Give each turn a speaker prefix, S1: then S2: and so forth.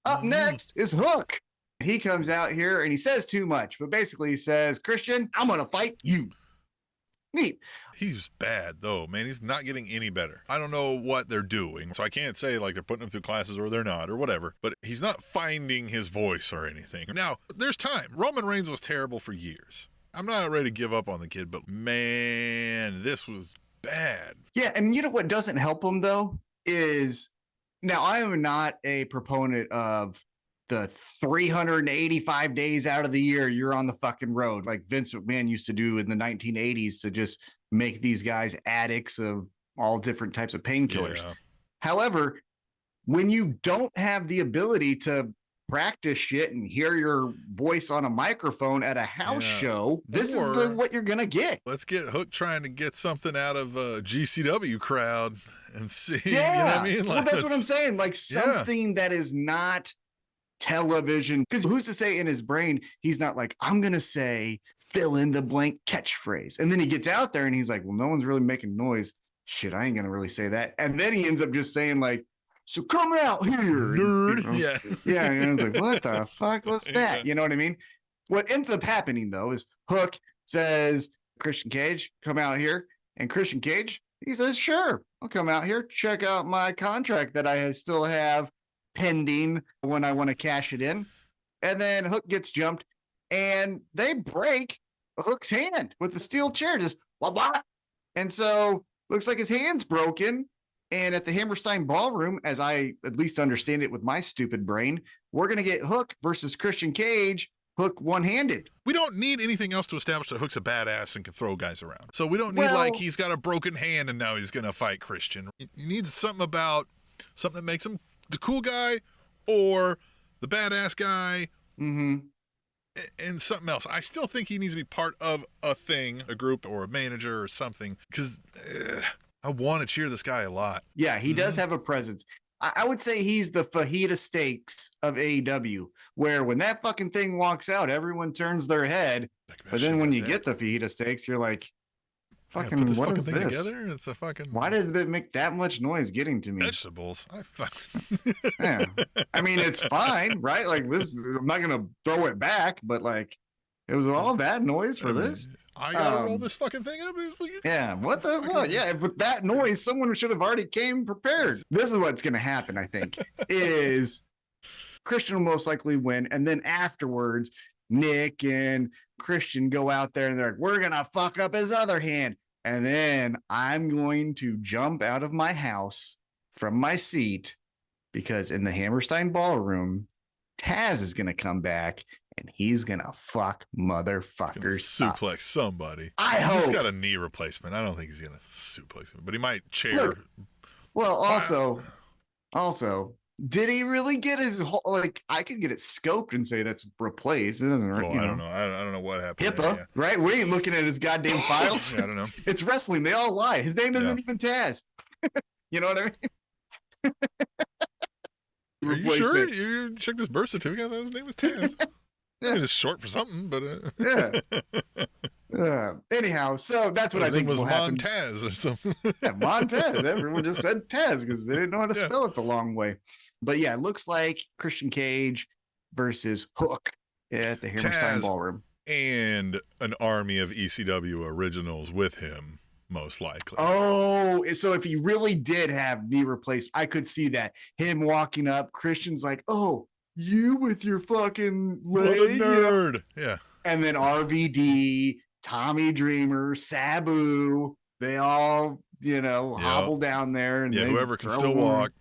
S1: Up next is Hook. He comes out here and he says too much, but basically he says, Christian, I'm going to fight you. Neat.
S2: He's bad, though, man. He's not getting any better. I don't know what they're doing, so I can't say, like, they're putting him through classes or they're not or whatever, but he's not finding his voice or anything. Now, there's time. Roman Reigns was terrible for years. I'm not ready to give up on the kid, but, man, this was bad.
S1: Yeah, and you know what doesn't help him, though, is now I am not a proponent of the 385 days out of the year you're on the fucking road like Vince McMahon used to do in the 1980s to just make these guys addicts of all different types of painkillers. Yeah. However, when you don't have the ability to practice shit and hear your voice on a microphone at a house show, this is what you're gonna get.
S2: Let's get Hook trying to get something out of a GCW crowd and see.
S1: Yeah,
S2: you know what I mean?
S1: Like, well, that's what I'm saying. Like something that is not television, because who's to say in his brain he's not like, I'm gonna say fill in the blank catchphrase, and then he gets out there and he's like, well, no one's really making noise, shit, I ain't gonna really say that, and then he ends up just saying like, so come out here,
S2: nerd.
S1: Yeah, and I was like, what the fuck was that? You know what I mean? What ends up happening though is Hook says, Christian Cage, come out here, and Christian Cage, he says, sure, I'll come out here, check out my contract that I still have pending when I want to cash it in. And then Hook gets jumped and they break Hook's hand with the steel chair, just blah, blah. And so looks like his hand's broken. And at the Hammerstein Ballroom, as I at least understand it with my stupid brain, we're going to get Hook versus Christian Cage, Hook one-handed.
S2: We don't need anything else to establish that Hook's a badass and can throw guys around. So we don't need like he's got a broken hand and now he's going to fight Christian. You need something that makes him the cool guy or the badass guy and something else. I still think he needs to be part of a thing, a group or a manager or something, because I want to cheer this guy a lot.
S1: Yeah, he does have a presence. I would say he's the fajita steaks of AEW, where when that fucking thing walks out, everyone turns their head. But then when you get the fajita steaks, you're like, fucking,
S2: put this
S1: what
S2: fucking
S1: is
S2: thing
S1: this?
S2: Together? It's a fucking.
S1: Why did it make that much noise getting to me?
S2: Vegetables.
S1: Yeah. I mean, it's fine, right? Like this, I'm not gonna throw it back, but like, it was all bad noise for this.
S2: I gotta roll this fucking thing up.
S1: Yeah. What the fuck? Yeah. With that noise, someone should have already came prepared. This is what's gonna happen. I think is Christian will most likely win, and then afterwards, Nick and Christian go out there and they're like, we're gonna fuck up his other hand. And then I'm going to jump out of my house from my seat because in the Hammerstein Ballroom, Taz is going to come back and he's going to fuck motherfuckers
S2: suplex somebody.
S1: I hope.
S2: He's got a knee replacement. I don't think he's going to suplex him, but he might chair.
S1: Look, well, also, did he really get his whole, like, I could get it scoped and say that's replaced. It doesn't,
S2: I don't know. I don't know what happened.
S1: HIPAA, right? We ain't looking at his goddamn files.
S2: Yeah, I don't know.
S1: It's wrestling. They all lie. His name isn't even Taz. You know what I mean?
S2: Are you sure? You checked his birth certificate. I thought his name was Taz. Yeah. I mean, it's short for something, but
S1: yeah. Anyhow, so that's what I think was
S2: Montez or something.
S1: Yeah, Montez. Everyone just said Taz because they didn't know how to spell it the long way. But yeah, it looks like Christian Cage versus Hook at the Hammerstein Ballroom,
S2: and an army of ECW originals with him. Most likely.
S1: Oh, so if he really did have knee replacement, I could see that. Him walking up, Christian's like, oh, you with your fucking leg.
S2: What a nerd. Yeah.
S1: And then RVD, Tommy Dreamer, Sabu, they all, hobble down there. And
S2: whoever can still walk.